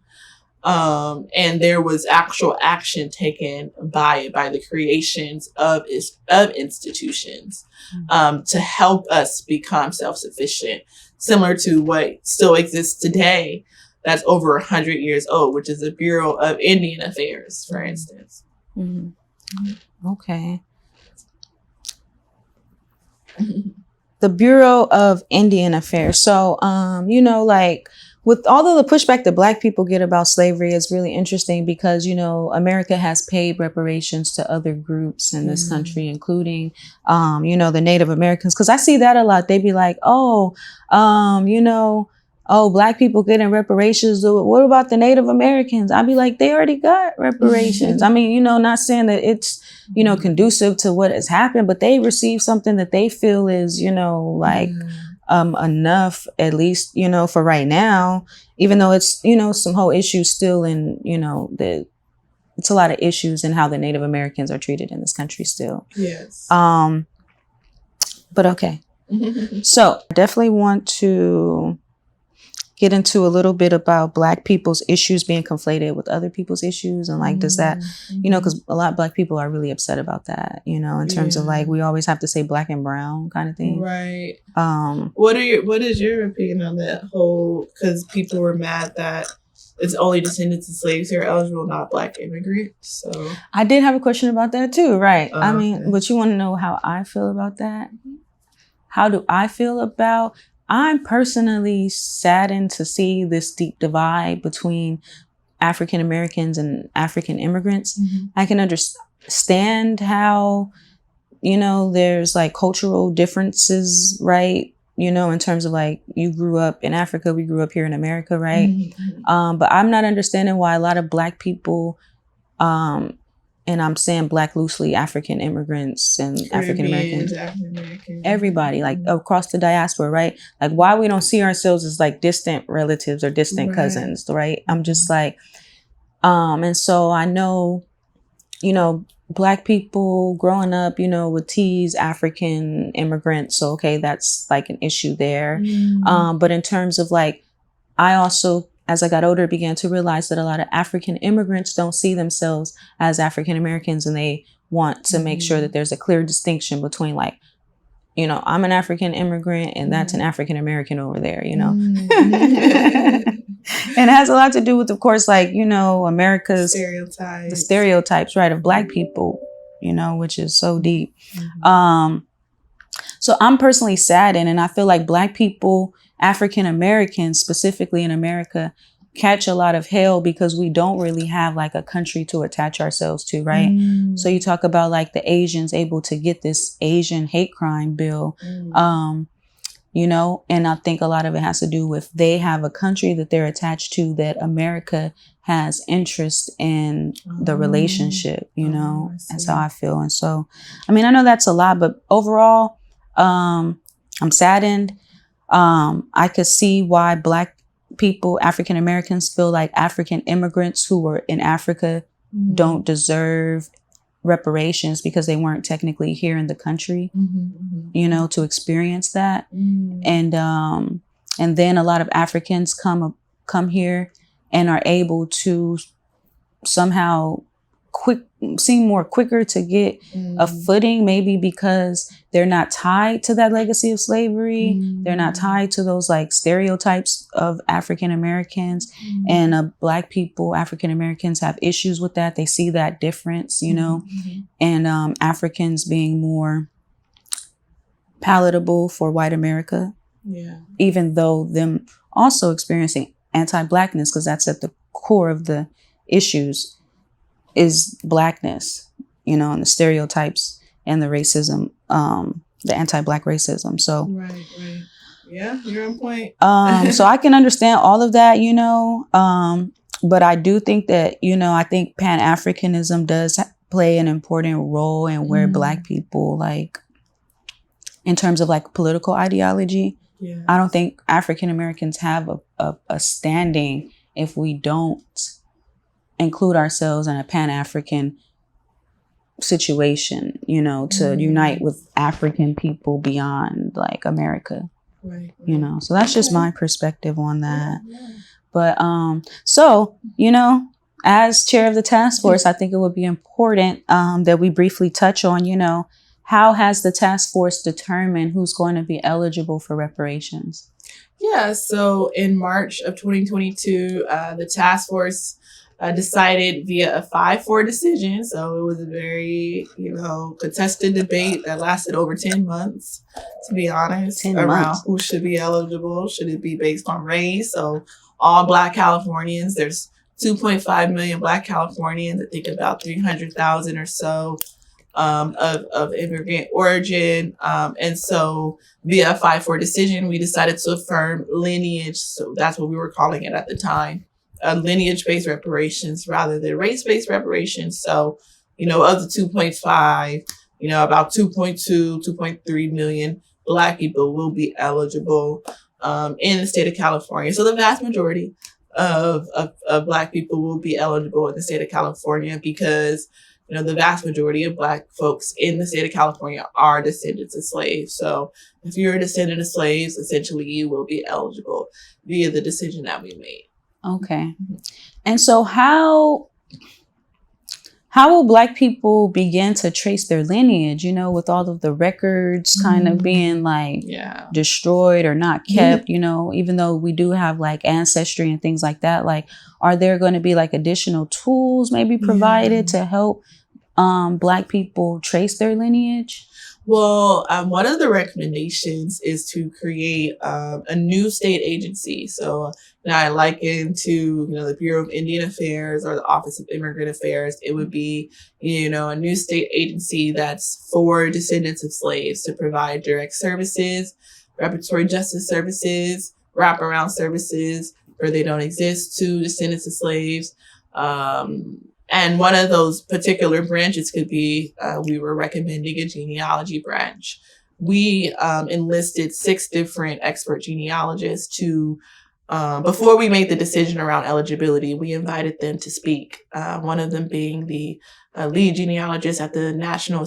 And there was actual action taken by the creations of institutions to help us become self-sufficient, similar to what still exists today that's over 100 years old, which is the Bureau of Indian Affairs, for instance. Okay. The Bureau of Indian Affairs. So, like with all of the pushback that Black people get about slavery is really interesting because, America has paid reparations to other groups in this country, including, the Native Americans. Because I see that a lot. They be like, Black people getting reparations. What about the Native Americans? I'd be like, they already got reparations. I mean, not saying that it's, conducive to what has happened, but they receive something that they feel is, enough, at least, for right now, even though it's, some whole issues still in, it's a lot of issues in how the Native Americans are treated in this country still. Yes. But okay. So I definitely want to get into a little bit about Black people's issues being conflated with other people's issues. And does that, because a lot of Black people are really upset about that, in terms of we always have to say Black and brown kind of thing. Right. What is your opinion on that whole, because people were mad that it's only descendants of slaves who are eligible, not Black immigrants. So I did have a question about that too. Right. I mean, but you want to know how I feel about that? How do I feel about I'm personally saddened to see this deep divide between African Americans and African immigrants. I can understand how, there's cultural differences, right? In terms of you grew up in Africa, we grew up here in America, right? But I'm not understanding why a lot of Black people, and I'm saying Black loosely, African immigrants and African Americans, everybody, across the diaspora, right? Why we don't see ourselves as distant relatives or distant cousins, right? I'm just and so I know, Black people growing up, would tease African immigrants. So, okay, that's an issue there. But in terms of I also, as I got older, began to realize that a lot of African immigrants don't see themselves as African Americans, and they want to make sure that there's a clear distinction between I'm an African immigrant and that's an African American over there, And it has a lot to do with, of course, America's stereotypes, the stereotypes, right, of Black people, which is so deep. So I'm personally saddened, and I feel like Black people, African Americans specifically in America, catch a lot of hell because we don't really have a country to attach ourselves to, right? So you talk about the Asians able to get this Asian hate crime bill, and I think a lot of it has to do with they have a country that they're attached to that America has interest in the relationship, that's how I feel. And so, I mean, I know that's a lot, but overall, I'm saddened. I could see why Black people, African Americans, feel like African immigrants who were in Africa don't deserve reparations because they weren't technically here in the country, to experience that. And then a lot of Africans come here and are able to somehow seem more quicker to get a footing, maybe because they're not tied to that legacy of slavery. They're not tied to those stereotypes of African Americans, and Black people, African Americans have issues with that. They see that difference, and Africans being more palatable for white America, even though them also experiencing anti-Blackness, because that's at the core of the issues is Blackness, and the stereotypes and the racism, the anti-Black racism. So, right. Yeah, you're on point. So I can understand all of that, but I do think that, I think Pan-Africanism does play an important role in where Black people, in terms of political ideology, I don't think African Americans have a standing if we don't include ourselves in a Pan-African situation, you know, to unite with African people beyond like America, Right. you know. So that's just my perspective on that. But so, you know, as chair of the task force, I think it would be important that we briefly touch on, you know, how has the task force determined who's going to be eligible for reparations? Yeah, so in March of 2022, the task force decided via a 5-4 decision. So it was a very, contested debate that lasted over 10 months, to be honest, 10 around months. who should be eligible. Should it be based on race? So all Black Californians, there's 2.5 million Black Californians. I think about 300,000 or so of immigrant origin. And so via a 5-4 decision, we decided to affirm lineage. So that's what we were calling it at the time, lineage-based reparations rather than race-based reparations. So, of the 2.5, about 2.2, 2.3 million Black people will be eligible in the state of California. So the vast majority of Black people will be eligible in the state of California because the vast majority of Black folks in the state of California are descendants of slaves. So if you're a descendant of slaves, essentially you will be eligible via the decision that we made. Okay. And so how will Black people begin to trace their lineage, with all of the records kind of being like destroyed or not kept, even though we do have like ancestry and things like that, like, are there going to be like additional tools maybe provided to help Black people trace their lineage? Well, one of the recommendations is to create a new state agency. So I liken to, the Bureau of Indian Affairs or the Office of Immigrant Affairs. It would be, a new state agency that's for descendants of slaves to provide direct services, reparatory justice services, wraparound services where they don't exist to descendants of slaves. And one of those particular branches could be, we were recommending a genealogy branch. We enlisted 6 different expert genealogists to, before we made the decision around eligibility, we invited them to speak. One of them being the lead genealogist at the National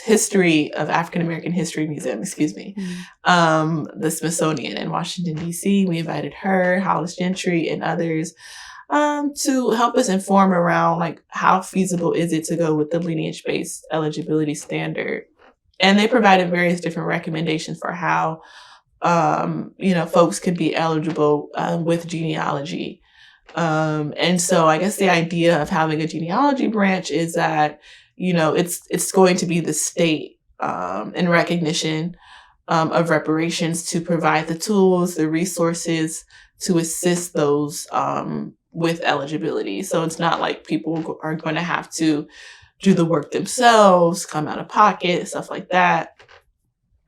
History of African American History Museum, the Smithsonian in Washington, D.C. We invited her, Hollis Gentry, and others to help us inform around like how feasible is it to go with the lineage-based eligibility standard. And they provided various different recommendations for how, folks could be eligible with genealogy. And so I guess the idea of having a genealogy branch is that, it's going to be the state in recognition of reparations to provide the tools, the resources to assist those with eligibility. So it's not like people are going to have to do the work themselves, come out of pocket, stuff like that.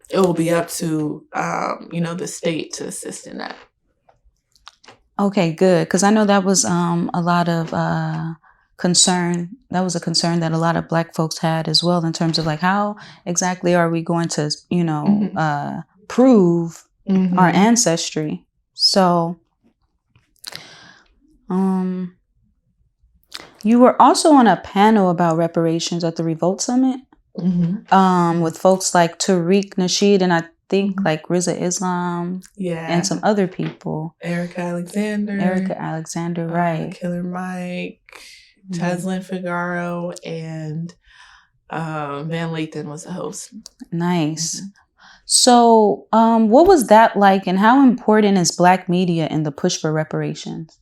It will be up to, the state to assist in that. Okay, good. Because I know that was a lot of concern. That was a concern that a lot of Black folks had as well in terms of like, how exactly are we going to, prove our ancestry? So, you were also on a panel about reparations at the Revolt Summit with folks like Tariq Nasheed and I think like Riza Islam and some other people. Erica Alexander, right. Killer Mike, Teslin Figaro, and Van Lathan was the host. Nice. So what was that like and how important is Black media in the push for reparations?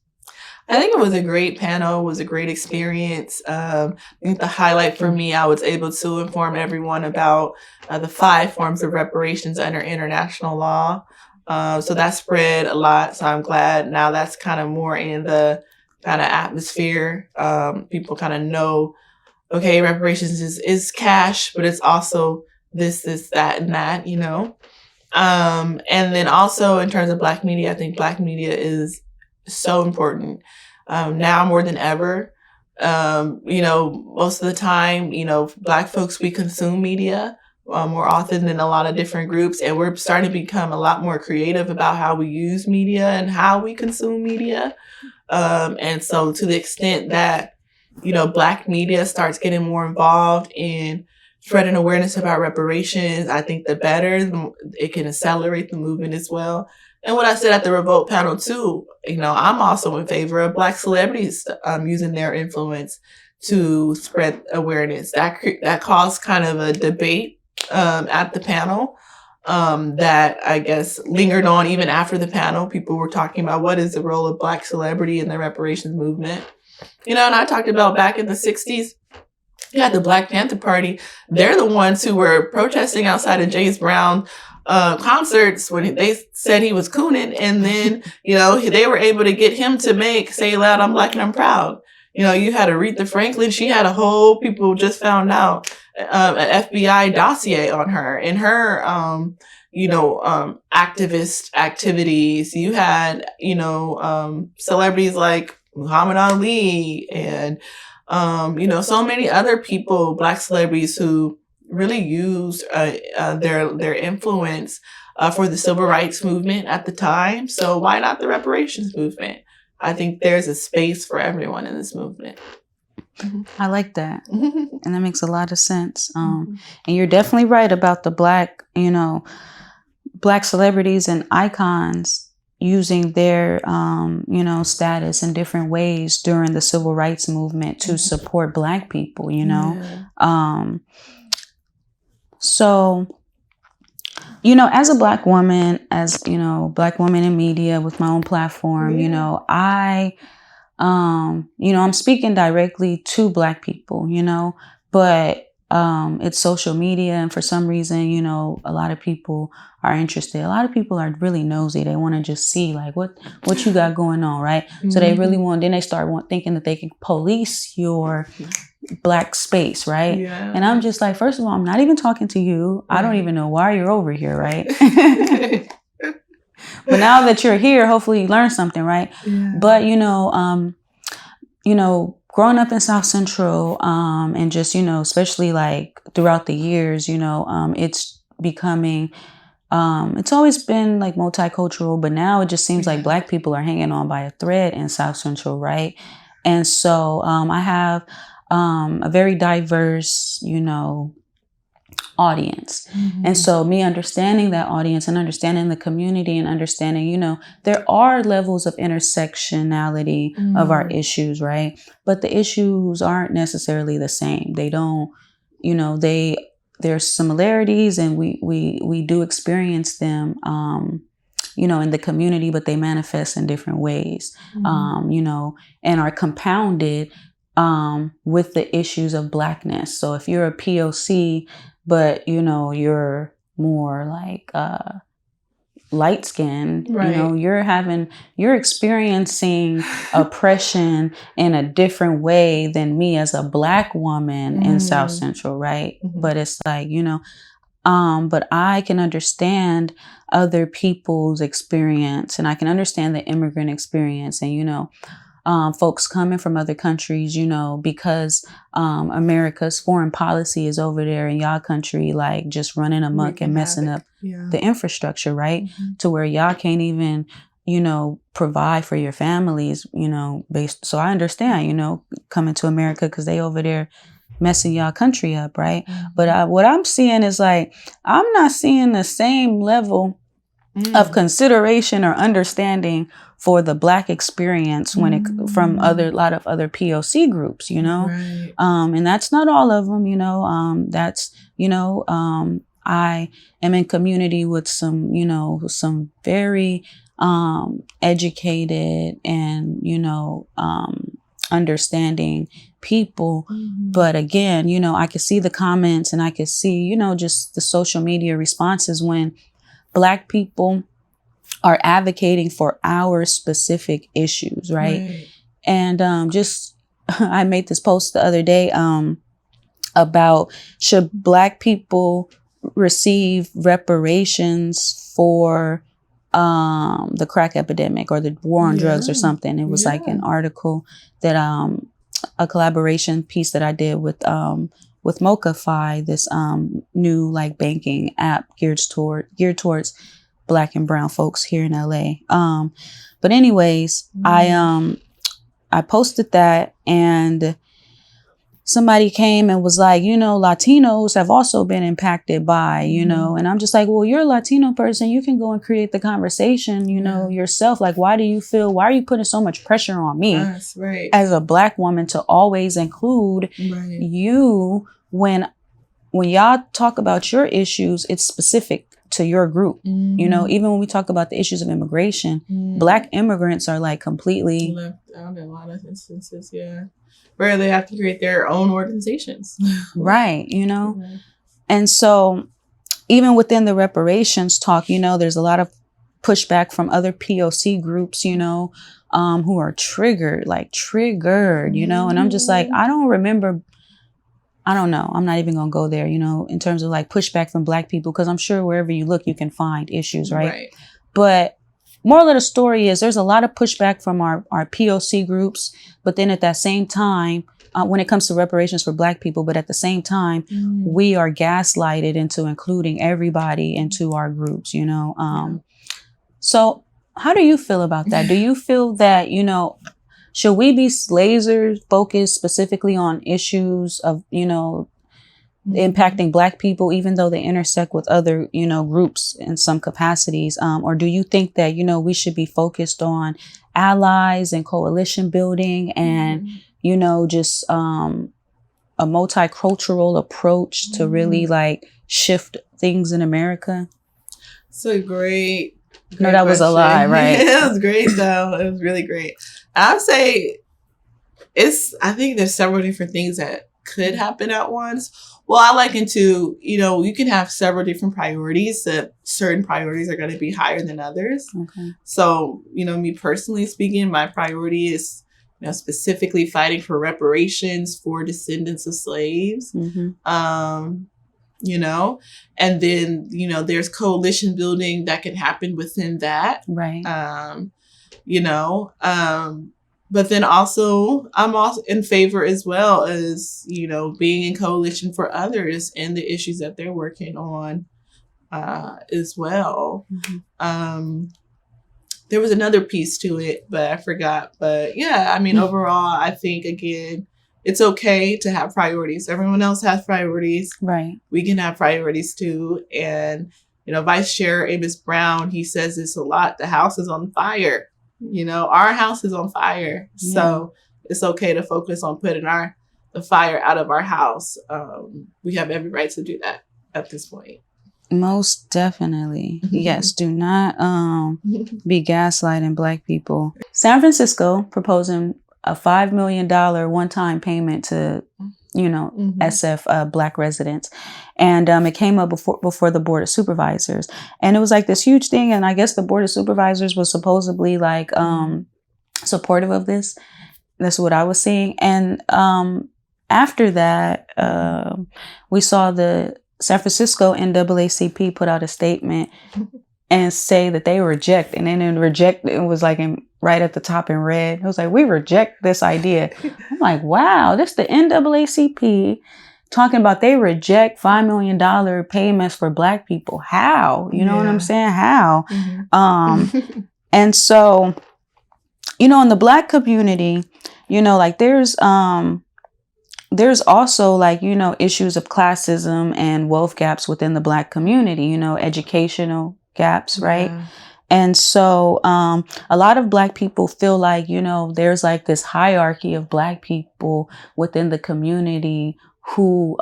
I think it was a great panel. It was a great experience. I think the highlight for me, I was able to inform everyone about the 5 forms of reparations under international law. So that spread a lot. So I'm glad now that's kind of more in the kind of atmosphere. People kind of know, okay, reparations is cash, but it's also this, that, and that, And then also in terms of Black media, I think Black media is so important now more than ever. Most of the time, Black folks, we consume media more often than a lot of different groups. And we're starting to become a lot more creative about how we use media and how we consume media. And so to the extent that, Black media starts getting more involved in spreading awareness about reparations, I think the better it can accelerate the movement as well. And what I said at the Revolt panel too, I'm also in favor of Black celebrities using their influence to spread awareness. That caused kind of a debate at the panel that I guess lingered on even after the panel. People were talking about what is the role of Black celebrity in the reparations movement. And I talked about back in the 60s, you had the Black Panther Party. They're the ones who were protesting outside of James Brown concerts when they said he was cooning. And then, they were able to get him to say loud, I'm Black and I'm proud. You had Aretha Franklin. She had a whole, people just found out, an FBI dossier on her and her, activist activities. You had, celebrities like Muhammad Ali and, so many other people, Black celebrities who really used their influence for the civil rights movement at the time. So why not the reparations movement? I think there's a space for everyone in this movement. I like that. And that makes a lot of sense. And you're definitely right about the Black celebrities and icons using their, status in different ways during the civil rights movement to support Black people, So, as a Black woman, Black woman in media with my own platform, I'm speaking directly to Black people, but it's social media. And for some reason, a lot of people are interested. A lot of people are really nosy. They want to just see like what you got going on, right? So they really then they start thinking that they can police your Black space, right? Yeah. And I'm just like, first of all, I'm not even talking to you. Right. I don't even know why you're over here, right? But now that you're here, hopefully you learn something, right? Yeah. But growing up in South Central, and just especially like throughout the years, it's becoming. It's always been like multicultural, but now it just seems like Black people are hanging on by a thread in South Central, right? And so I have a very diverse, audience. Mm-hmm. And so me understanding that audience and understanding the community and understanding, there are levels of intersectionality of our issues, right? But the issues aren't necessarily the same. They don't, there's similarities and we do experience them, in the community, but they manifest in different ways, and are compounded with the issues of Blackness. So if you're a POC, but you're more like light skinned, right. You're experiencing oppression in a different way than me as a Black woman in South Central, right? Mm-hmm. But it's like, but I can understand other people's experience and I can understand the immigrant experience and, folks coming from other countries, because America's foreign policy is over there in y'all country, like just running amok and messing up the infrastructure, right? Mm-hmm. To where y'all can't even, provide for your families, So I understand, coming to America because they over there messing y'all country up, right? Mm-hmm. But what I'm seeing is like, I'm not seeing the same level of consideration or understanding for the Black experience when it from a lot of other POC groups, right. And that's not all of them, that's, I am in community with some very, educated and, understanding people. Mm-hmm. But again, I could see the comments and I could see, just the social media responses when Black people are advocating for our specific issues, right? And I made this post the other day about should Black people receive reparations for the crack epidemic or the war on drugs or something. It was like an article that a collaboration piece that I did with Mochafy, this new like banking app geared towards Black and brown folks here in LA. But anyways, I posted that and somebody came and was like, Latinos have also been impacted by, and I'm just like, well, you're a Latino person. You can go and create the conversation, yourself. Like, why are you putting so much pressure on me as a Black woman to always include you when y'all talk about your issues, it's specific to your group. Even when we talk about the issues of immigration, Black immigrants are like completely left out in a lot of instances. Where they have to create their own organizations. Right. And so even within the reparations talk, there's a lot of pushback from other POC groups, who are triggered, and I'm just like, I don't know. I'm not even going to go there, in terms of like pushback from Black people, because I'm sure wherever you look, you can find issues. Right. But moral of the story is there's a lot of pushback from our POC groups. But then at that same time, when it comes to reparations for Black people, but at the same time, we are gaslighted into including everybody into our groups, So how do you feel about that? Do you feel that, should we be laser focused specifically on issues of, impacting Black people, even though they intersect with other, groups in some capacities? Or do you think that, we should be focused on allies and coalition building and, just a multicultural approach to really like shift things in America? So great. No, that was a lie, right? It was great, though. It was really great. I'd say I think there's several different things that could happen at once. Well, I liken to, you can have several different priorities, that certain priorities are going to be higher than others. Okay. So, me personally speaking, my priority is, specifically fighting for reparations for descendants of slaves. And then, there's coalition building that can happen within that. Right. But then also, I'm also in favor as well as, being in coalition for others and the issues that they're working on as well. There was another piece to it, but I forgot. But yeah, overall, I think, again, it's okay to have priorities. Everyone else has priorities. Right. We can have priorities too. And, Vice Chair Amos Brown, he says this a lot. The house is on fire. Our house is on fire. Yeah. So it's okay to focus on putting the fire out of our house. We have every right to do that at this point. Most definitely. Yes. Do not be gaslighting Black people. San Francisco proposing a $5 million one-time payment to, SF Black residents. And it came up before the Board of Supervisors. And it was like this huge thing. And I guess the Board of Supervisors was supposedly like supportive of this. That's what I was seeing. And after that, we saw the San Francisco NAACP put out a statement and say that they reject. And then in reject, it was like right at the top in red. It was like, we reject this idea. I'm like, wow, this the NAACP talking about they reject $5 million payments for Black people. How? You know what I'm saying? How? And so, in the Black community, like there's also like, issues of classism and wealth gaps within the Black community, educational gaps, right? Yeah. And so a lot of Black people feel like, there's like this hierarchy of Black people within the community who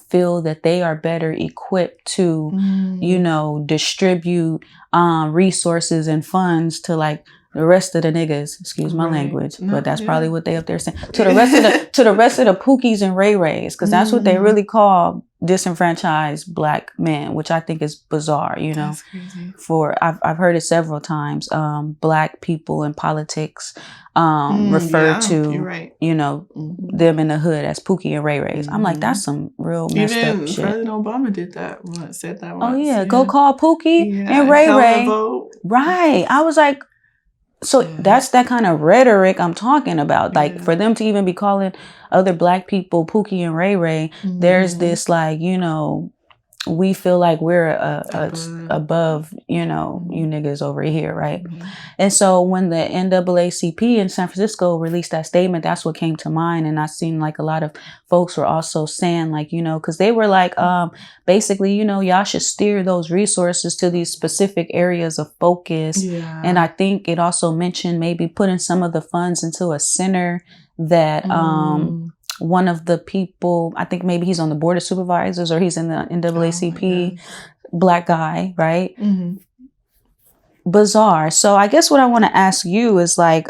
feel that they are better equipped to, distribute resources and funds to like the rest of the niggas, excuse my language, but that's probably what they up there saying, to the rest of the Pookies and Ray Rays, because that's what they really call disenfranchised Black men, which I think is bizarre, That's crazy. I've heard it several times. Black people in politics refer to them in the hood as Pookie and Ray Rays. I'm like, that's some real messed up shit. President Obama did that once, said that once. Oh yeah, go call Pookie and Ray Ray. Right. I was like, so that's that kind of rhetoric I'm talking about. Like for them to even be calling other Black people Pookie and Ray Ray, there's this like, we feel like we're above, you know, you niggas over here, right? And so when the NAACP in San Francisco released that statement, that's what came to mind. And I seen like a lot of folks were also saying like, you know, because they were like, basically, you know, y'all should steer those resources to these specific areas of focus. Yeah. And I think it also mentioned maybe putting some of the funds into a center that one of the people, I think maybe he's on the board of supervisors or he's in the NAACP, Black guy, right? Bizarre. So I guess what I want to ask you is like,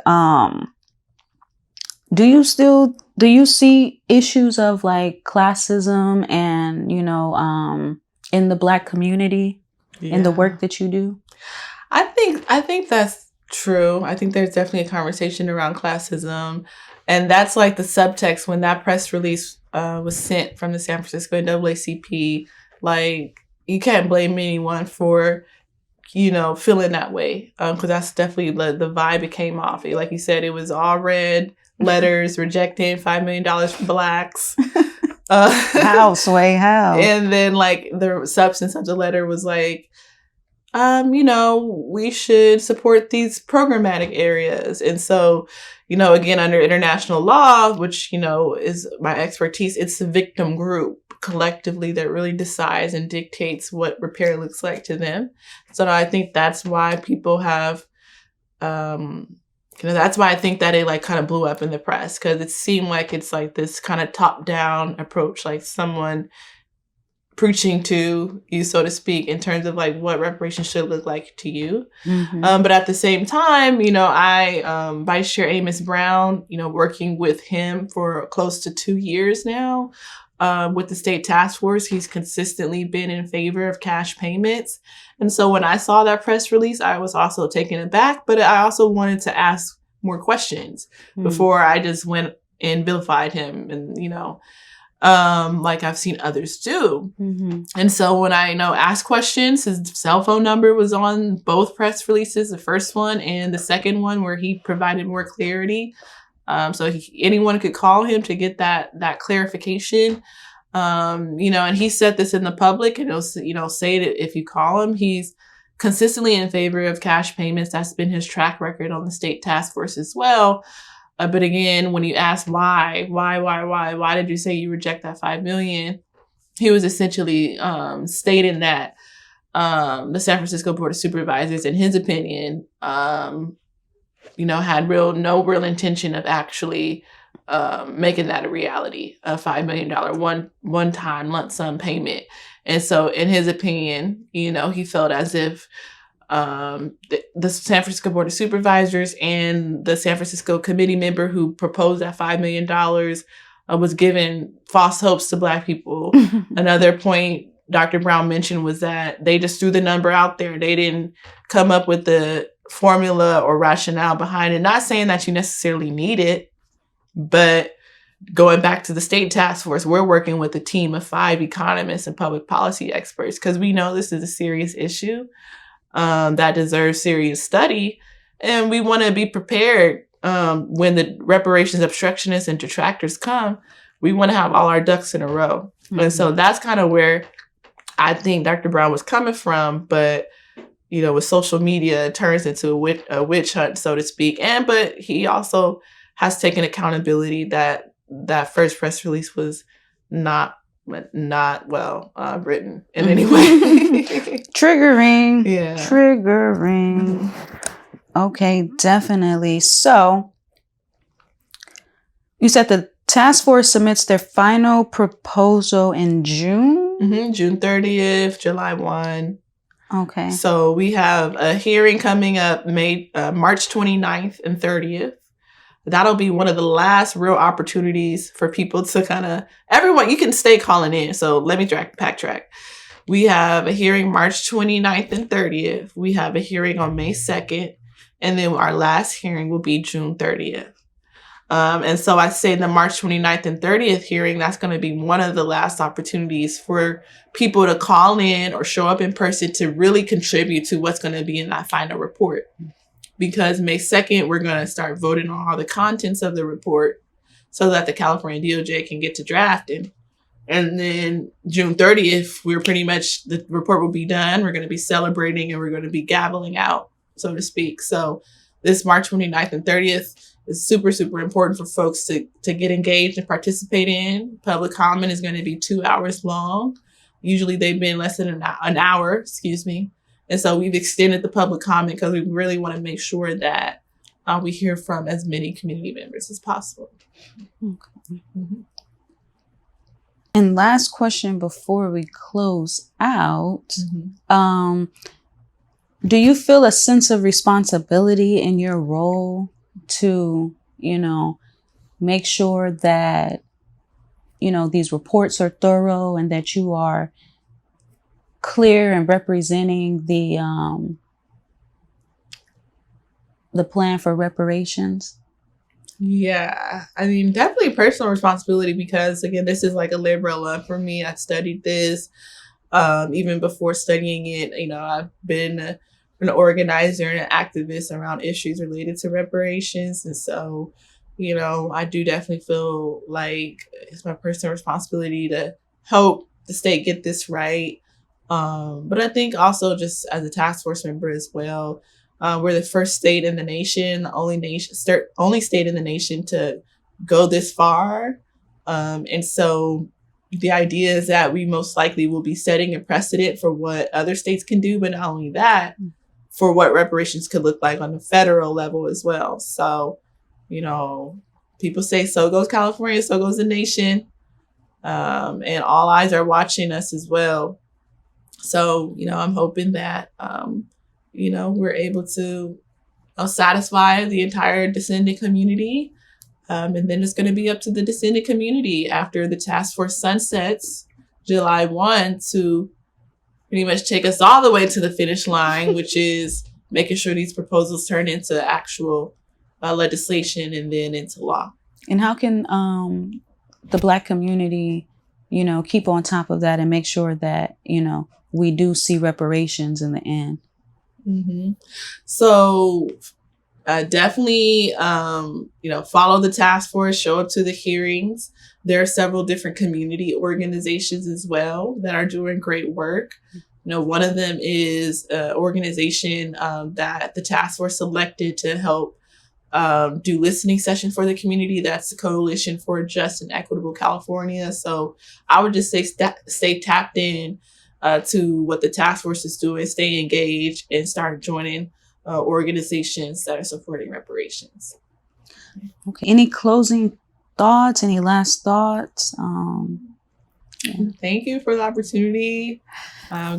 do you see issues of like classism and, you know, in the Black community in the work that you do? I think that's true. I think there's definitely a conversation around classism. And that's like the subtext when that press release was sent from the San Francisco NAACP. Like, you can't blame anyone for, you know, feeling that way. Because that's definitely the vibe it came off. Like you said, it was all red letters rejecting $5 million for Blacks. How, Sway? How? And then like the substance of the letter was like, you know, we should support these programmatic areas. And so, you know, again, under international law, which, you know, is my expertise, it's the victim group collectively that really decides and dictates what repair looks like to them. So I think that's why people have, you know, that's why I think that it like kind of blew up in the press, because it seemed like it's like this kind of top-down approach, like someone preaching to you, so to speak, in terms of like what reparations should look like to you. But at the same time, you know, I, Vice Chair Amos Brown, you know, working with him for close to 2 years now, with the state task force, he's consistently been in favor of cash payments. And so when I saw that press release, I was also taken aback, but I also wanted to ask more questions before I just went and vilified him and, you know, like I've seen others do. And so when I asked questions, his cell phone number was on both press releases, the first one and the second one, where he provided more clarity. So anyone could call him to get that clarification. You know, and he said this in the public, and he'll, you know, say it if you call him. He's consistently in favor of cash payments. That's been his track record on the state task force as well. But again, when you ask why did you say you reject that $5 million? He was essentially stating that the San Francisco Board of Supervisors, in his opinion, you know, had no real intention of actually making that a reality, a $5 million one-time lump sum payment. And so in his opinion, you know, he felt as if the San Francisco Board of Supervisors and the San Francisco committee member who proposed that $5 million was giving false hopes to Black people. Another point Dr. Brown mentioned was that they just threw the number out there. They didn't come up with the formula or rationale behind it. Not saying that you necessarily need it, but going back to the state task force, we're working with a team of 5 economists and public policy experts because we know this is a serious issue that deserves serious study. And we want to be prepared when the reparations obstructionists and detractors come. We want to have all our ducks in a row. And so that's kind of where I think Dr. Brown was coming from. But, you know, with social media, it turns into a witch hunt, so to speak. But he also has taken accountability that first press release was not well written in any way. Triggering. Yeah. Triggering. Okay, definitely. So you said the task force submits their final proposal in June? June 30th, July 1. Okay. So we have a hearing coming up March 29th and 30th. That'll be one of the last real opportunities for people to everyone, you can stay calling in. So let me backtrack. We have a hearing March 29th and 30th. We have a hearing on May 2nd. And then our last hearing will be June 30th. And so I say the March 29th and 30th hearing, that's going to be one of the last opportunities for people to call in or show up in person to really contribute to what's going to be in that final report. Because May 2nd, we're going to start voting on all the contents of the report so that the California DOJ can get to drafting. And then June 30th, the report will be done. We're going to be celebrating and we're going to be gaveling out, so to speak. So this March 29th and 30th is super, super important for folks to get engaged and participate in. Public comment is going to be 2 hours long. Usually they've been less than an hour, excuse me. And so we've extended the public comment because we really want to make sure that we hear from as many community members as possible. Okay. Mm-hmm. And last question before we close out, do you feel a sense of responsibility in your role to, make sure that, these reports are thorough and that you are clear and representing the plan for reparations? Yeah, I mean, definitely personal responsibility because, again, this is like a labor of love for me. I studied this even before studying it. I've been an organizer and an activist around issues related to reparations. And so, I do definitely feel like it's my personal responsibility to help the state get this right. But I think also just as a task force member as well, we're the first state in the nation, only state in the nation to go this far. And so the idea is that we most likely will be setting a precedent for what other states can do, but not only that, for what reparations could look like on the federal level as well. So, people say, so goes California, so goes the nation. And all eyes are watching us as well. So, I'm hoping that, we're able to satisfy the entire descendant community. And then it's going to be up to the descendant community after the task force sunsets July 1 to pretty much take us all the way to the finish line, which is making sure these proposals turn into actual legislation and then into law. And how can the Black community, keep on top of that and make sure that, we do see reparations in the end? Mm-hmm. So definitely, follow the task force, show up to the hearings. There are several different community organizations as well that are doing great work. One of them is an organization that the task force selected to help do listening session for the community. That's the Coalition for a Just and Equitable California. So I would just say stay tapped in to what the task force is doing, stay engaged, and start joining organizations that are supporting reparations. Okay. Any closing thoughts? Any last thoughts? Thank you for the opportunity.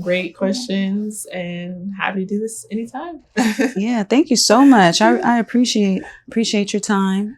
Great questions, and happy to do this anytime. Yeah, thank you so much. I appreciate your time.